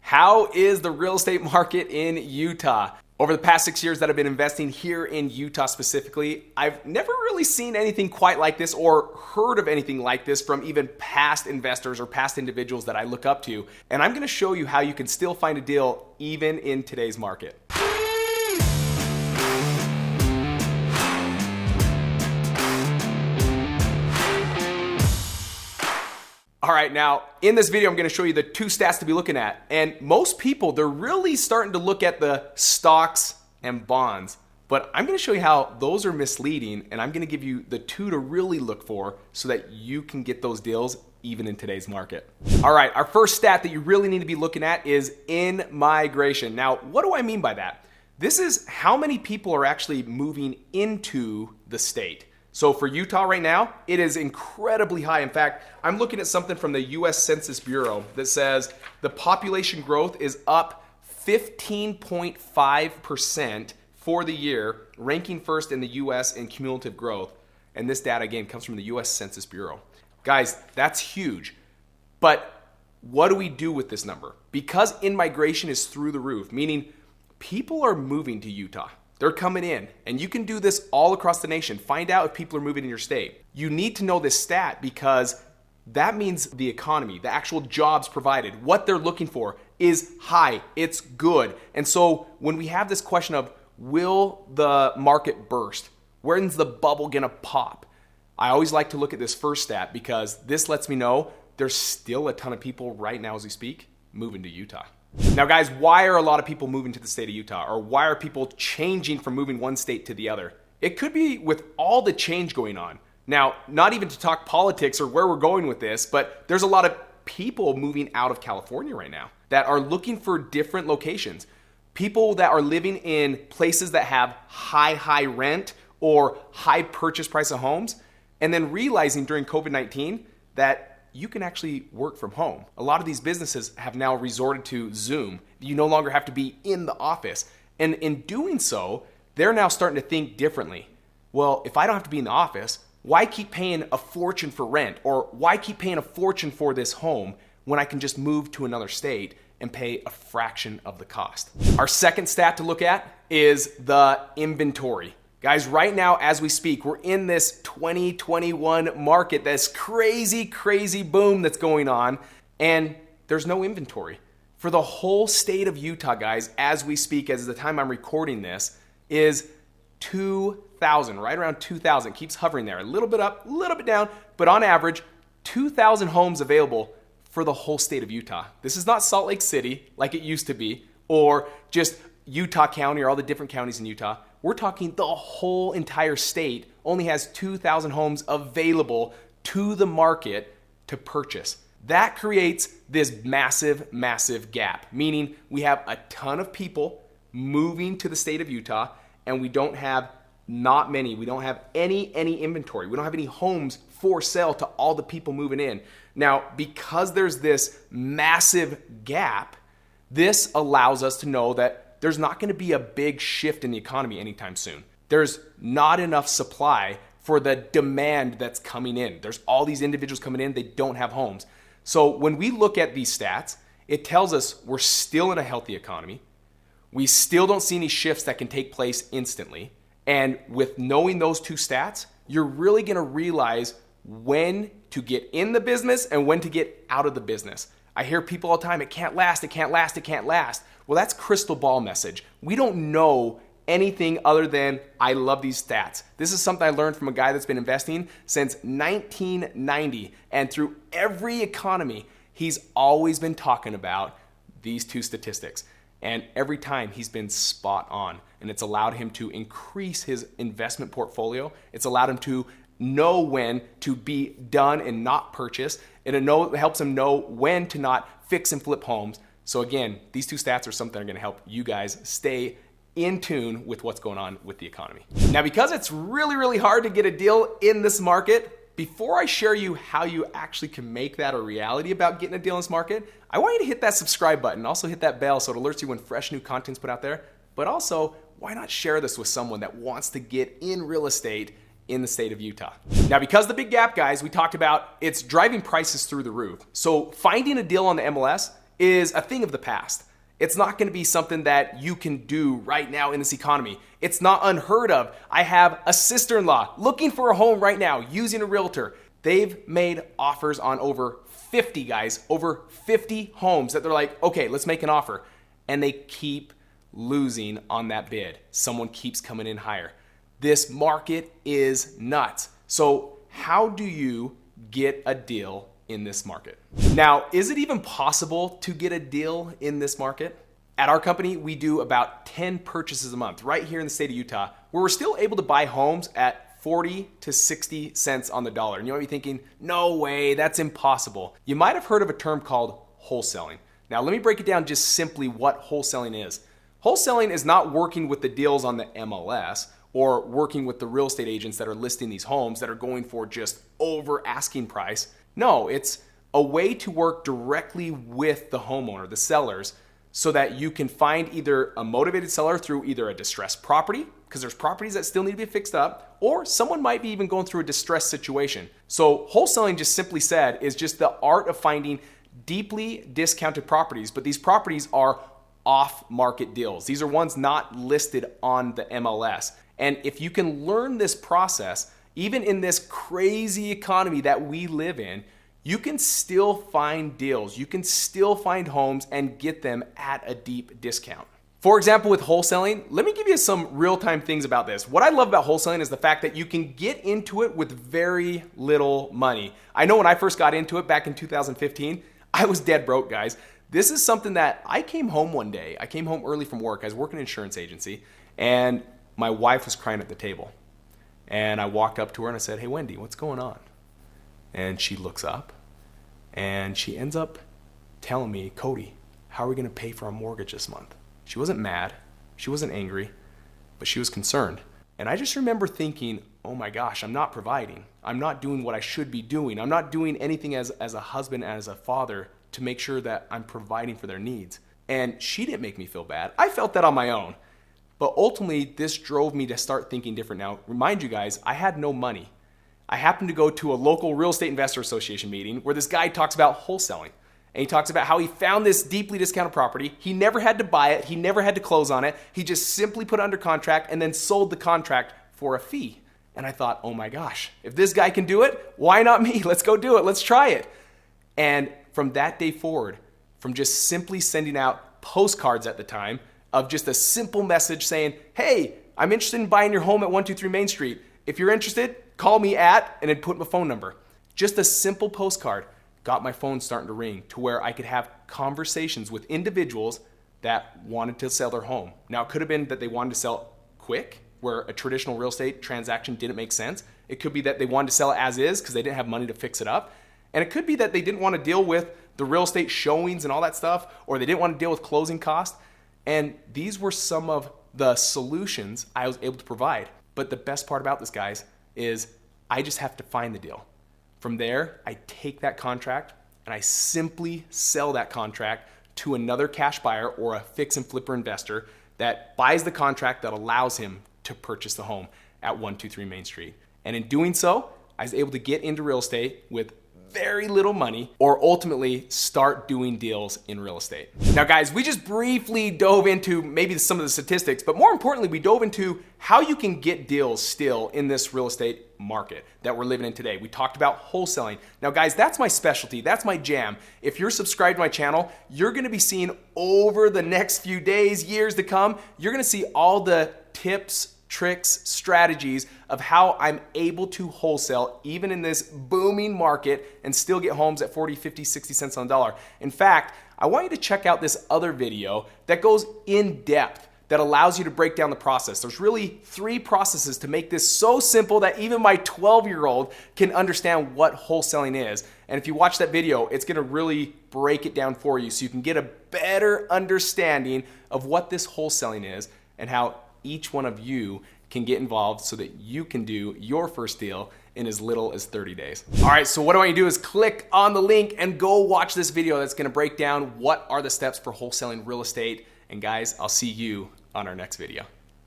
How is the real estate market in Utah? Over the past 6 years that I've been investing here in Utah specifically, I've never really seen anything quite like this or heard of anything like this from even past investors or past individuals that I look up to. And I'm gonna show you how you can still find a deal even in today's market. All right, now in this video, I'm gonna show you the two stats to be looking at. And most people, they're really starting to look at the stocks and bonds, but I'm gonna show you how those are misleading, and I'm gonna give you the two to really look for so that you can get those deals even in today's market. All right, our first stat that you really need to be looking at is in-migration. Now, what do I mean by that? This is how many people are actually moving into the state. So for Utah right now, it is incredibly high. In fact, I'm looking at something from the US Census Bureau that says the population growth is up 15.5% for the year, ranking first in the US in cumulative growth. And this data, again, comes from the US Census Bureau. Guys, that's huge. But what do we do with this number? Because in-migration is through the roof, meaning people are moving to Utah. They're coming in, and you can do this all across the nation. Find out if people are moving in your state. You need to know this stat because that means the economy, the actual jobs provided, what they're looking for is high, it's good. And so when we have this question of, will the market burst? When's the bubble gonna pop? I always like to look at this first stat because this lets me know there's still a ton of people right now as we speak moving to Utah. Now guys, why are a lot of people moving to the state of Utah? Or why are people changing from moving one state to the other? It could be with all the change going on. Now, not even to talk politics or where we're going with this, but there's a lot of people moving out of California right now that are looking for different locations. People that are living in places that have high rent or high purchase price of homes, and then realizing during COVID-19 that you can actually work from home. A lot of these businesses have now resorted to Zoom. You no longer have to be in the office. And in doing so, they're now starting to think differently. Well, if I don't have to be in the office, why keep paying a fortune for rent? Or why keep paying a fortune for this home when I can just move to another state and pay a fraction of the cost? Our second stat to look at is the inventory. Guys, right now as we speak, we're in this 2021 market, this crazy boom that's going on, and there's no inventory. For the whole state of Utah, guys, as we speak, as the time I'm recording this, is 2,000, right around 2,000. Keeps hovering there, a little bit up, a little bit down, but on average, 2,000 homes available for the whole state of Utah. This is not Salt Lake City like it used to be, or just Utah County or all the different counties in Utah. We're talking the whole entire state only has 2,000 homes available to the market to purchase. That creates this massive gap, meaning we have a ton of people moving to the state of Utah, and we don't have any inventory. We don't have any homes for sale to all the people moving in. Now, because there's this massive gap, this allows us to know that there's not gonna be a big shift in the economy anytime soon. There's not enough supply for the demand that's coming in. There's all these individuals coming in, they don't have homes. So when we look at these stats, it tells us we're still in a healthy economy. We still don't see any shifts that can take place instantly. And with knowing those two stats, you're really gonna realize when to get in the business and when to get out of the business. I hear people all the time, it can't last. Well, that's crystal ball message. We don't know anything other than I love these stats. This is something I learned from a guy that's been investing since 1990. And through every economy, he's always been talking about these two statistics. And every time he's been spot on. And it's allowed him to increase his investment portfolio. It's allowed him to know when to be done and not purchase. It helps him know when to not fix and flip homes. So again, these two stats are something that are gonna help you guys stay in tune with what's going on with the economy. Now, because it's really hard to get a deal in this market, before I share you how you actually can make that a reality about getting a deal in this market, I want you to hit that subscribe button. Also hit that bell so it alerts you when fresh new content's put out there. But also, why not share this with someone that wants to get in real estate in the state of Utah. Now, because the big gap, guys, we talked about, it's driving prices through the roof. So finding a deal on the MLS is a thing of the past. It's not going to be something that you can do right now in this economy. It's not unheard of. I have a sister-in-law looking for a home right now using a realtor. They've made offers on over 50, guys, over 50 homes that they're like, okay, let's make an offer. And they keep losing on that bid. Someone keeps coming in higher. This market is nuts. So how do you get a deal in this market? Now, is it even possible to get a deal in this market? At our company, we do about 10 purchases a month right here in the state of Utah, where we're still able to buy homes at 40 to 60 cents on the dollar. And you might be thinking, no way, that's impossible. You might have heard of a term called wholesaling. Now, let me break it down just simply what wholesaling is. Wholesaling is not working with the deals on the MLS or working with the real estate agents that are listing these homes that are going for just over asking price. No, it's a way to work directly with the homeowner, the sellers, so that you can find either a motivated seller through either a distressed property, because there's properties that still need to be fixed up, or someone might be even going through a distressed situation. So wholesaling, just simply said, is just the art of finding deeply discounted properties, but these properties are off-market deals. These are ones not listed on the MLS. And if you can learn this process, even in this crazy economy that we live in, you can still find deals. You can still find homes and get them at a deep discount. For example, with wholesaling, let me give you some real-time things about this. What I love about wholesaling is the fact that you can get into it with very little money. I know when I first got into it back in 2015, I was dead broke, guys. This is something that I came home one day. I came home early from work. I was working in an insurance agency, and my wife was crying at the table. And I walked up to her and I said, "Hey, Wendy, what's going on?" And she looks up and she ends up telling me, "Cody, how are we going to pay for our mortgage this month?" She wasn't mad. She wasn't angry, but she was concerned. And I just remember thinking, oh my gosh, I'm not providing. I'm not doing what I should be doing. I'm not doing anything as a husband, as a father, to make sure that I'm providing for their needs. And she didn't make me feel bad. I felt that on my own. But ultimately, this drove me to start thinking different. Now, remind you guys, I had no money. I happened to go to a local real estate investor association meeting where this guy talks about wholesaling. And he talks about how he found this deeply discounted property. He never had to buy it. He never had to close on it. He just simply put it under contract and then sold the contract for a fee. And I thought, oh my gosh, if this guy can do it, why not me? Let's go do it. Let's try it. And from that day forward, from just simply sending out postcards at the time of just a simple message saying, "Hey, I'm interested in buying your home at 123 Main Street. If you're interested, call me at," and then put my phone number. Just a simple postcard got my phone starting to ring to where I could have conversations with individuals that wanted to sell their home. Now, it could have been that they wanted to sell quick, where a traditional real estate transaction didn't make sense. It could be that they wanted to sell it as is because they didn't have money to fix it up. And it could be that they didn't want to deal with the real estate showings and all that stuff, or they didn't want to deal with closing costs. And these were some of the solutions I was able to provide. But the best part about this, guys, is I just have to find the deal. From there, I take that contract and I simply sell that contract to another cash buyer or a fix and flipper investor that buys the contract that allows him to purchase the home at 123 Main Street. And in doing so, I was able to get into real estate with very little money, or ultimately start doing deals in real estate. Now guys, we just briefly dove into maybe some of the statistics, but more importantly, we dove into how you can get deals still in this real estate market that we're living in today. We talked about wholesaling. Now guys, that's my specialty, that's my jam. If you're subscribed to my channel, you're gonna be seeing over the next few days, years to come, you're gonna see all the tips, tricks, strategies of how I'm able to wholesale even in this booming market and still get homes at 40, 50, 60 cents on the dollar. In fact, I want you to check out this other video that goes in depth, that allows you to break down the process. There's really 3 processes to make this so simple that even my 12-year-old can understand what wholesaling is. And if you watch that video, it's gonna really break it down for you so you can get a better understanding of what this wholesaling is and how each one of you can get involved so that you can do your first deal in as little as 30 days. All right, so what I want you to do is click on the link and go watch this video that's gonna break down what are the steps for wholesaling real estate. And guys, I'll see you on our next video.